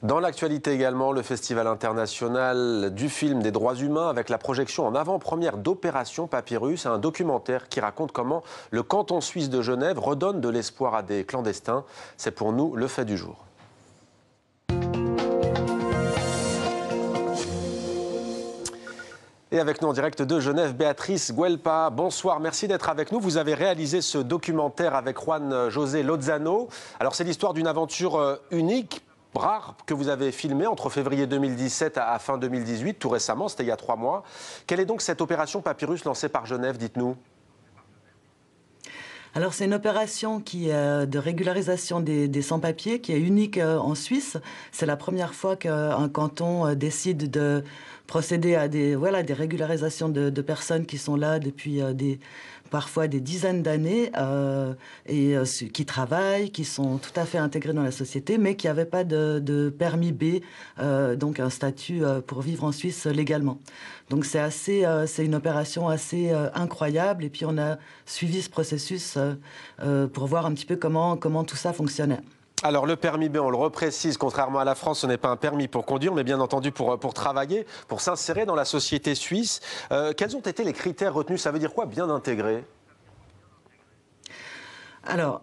Dans l'actualité également, le Festival international du film des droits humains avec la projection en avant-première d'Opération Papyrus, un documentaire qui raconte comment le canton suisse de Genève redonne de l'espoir à des clandestins. C'est pour nous le fait du jour. Et avec nous en direct de Genève, Béatrice Guelpa. Bonsoir, merci d'être avec nous. Vous avez réalisé ce documentaire avec Juan José Lozano. Alors c'est l'histoire d'une aventure unique, rare, que vous avez filmée entre février 2017 à fin 2018, tout récemment, c'était il y a 3 mois. Quelle est donc cette opération Papyrus lancée par Genève, dites-nous? Alors c'est une opération de régularisation des sans-papiers qui est unique en Suisse. C'est la première fois qu'un canton décide de procéder à des régularisations de personnes qui sont là depuis parfois des dizaines d'années qui travaillent, qui sont tout à fait intégrés dans la société, mais qui n'avaient pas de permis B, donc un statut pour vivre en Suisse légalement. Donc c'est une opération assez incroyable. Et puis on a suivi ce processus pour voir un petit peu comment tout ça fonctionnait. Alors le permis B, on le reprécise, contrairement à la France, ce n'est pas un permis pour conduire, mais bien entendu pour travailler, pour s'insérer dans la société suisse. Quels ont été les critères retenus? Ça veut dire quoi, bien intégré? Alors,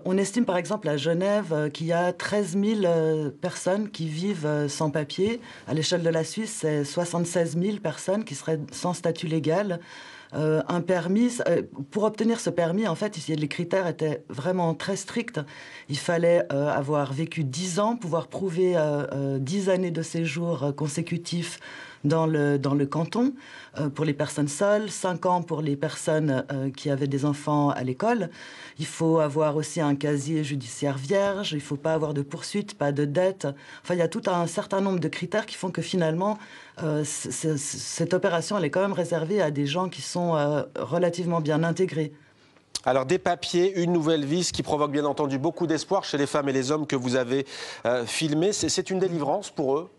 on estime par exemple à Genève qu'il y a 13 000 personnes qui vivent sans papier. À l'échelle de la Suisse, c'est 76 000 personnes qui seraient sans statut légal. Un permis, pour obtenir ce permis, en fait, les critères étaient vraiment très stricts. Il fallait avoir vécu 10 ans, pouvoir prouver 10 années de séjour consécutifs dans le canton pour les personnes seules, 5 ans pour les personnes qui avaient des enfants à l'école. Il faut avoir aussi un casier judiciaire vierge, il ne faut pas avoir de poursuites, pas de dettes. Enfin, il y a tout un certain nombre de critères qui font que finalement, cette opération, elle est quand même réservée à des gens qui sont relativement bien intégrés. Alors des papiers, une nouvelle vie, ce qui provoque bien entendu beaucoup d'espoir chez les femmes et les hommes que vous avez filmés. C'est une délivrance pour eux?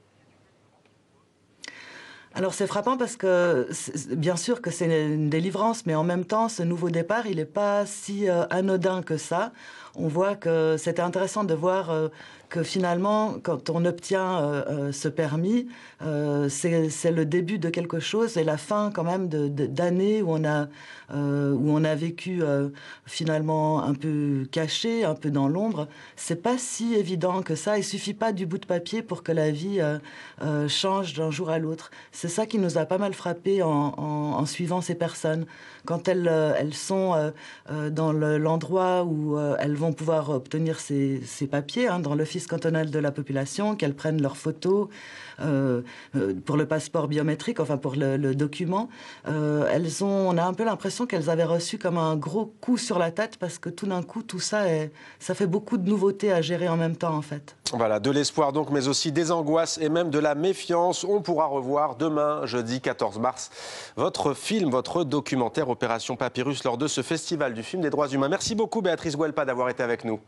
Alors c'est frappant parce que, bien sûr que c'est une délivrance, mais en même temps, ce nouveau départ, il n'est pas si anodin que ça. On voit que c'était intéressant de voir que finalement, quand on obtient ce permis, c'est le début de quelque chose et la fin quand même d'années où on a vécu finalement un peu caché, un peu dans l'ombre. C'est pas si évident que ça. Il suffit pas du bout de papier pour que la vie change d'un jour à l'autre. C'est ça qui nous a pas mal frappé en suivant ces personnes. Quand elles sont dans l'endroit où elles vont pouvoir obtenir ces papiers, hein, dans l'Office cantonal de la population, qu'elles prennent leurs photos pour le passeport biométrique, enfin pour le document, on a un peu l'impression qu'elles avaient reçu comme un gros coup sur la tête parce que tout d'un coup, tout ça, ça fait beaucoup de nouveautés à gérer en même temps, en fait. Voilà, de l'espoir donc, mais aussi des angoisses et même de la méfiance. On pourra revoir demain, jeudi 14 mars, votre film, votre documentaire Opération Papyrus lors de ce festival du film des droits humains. Merci beaucoup Béatrice Guelpa d'avoir été avec nous.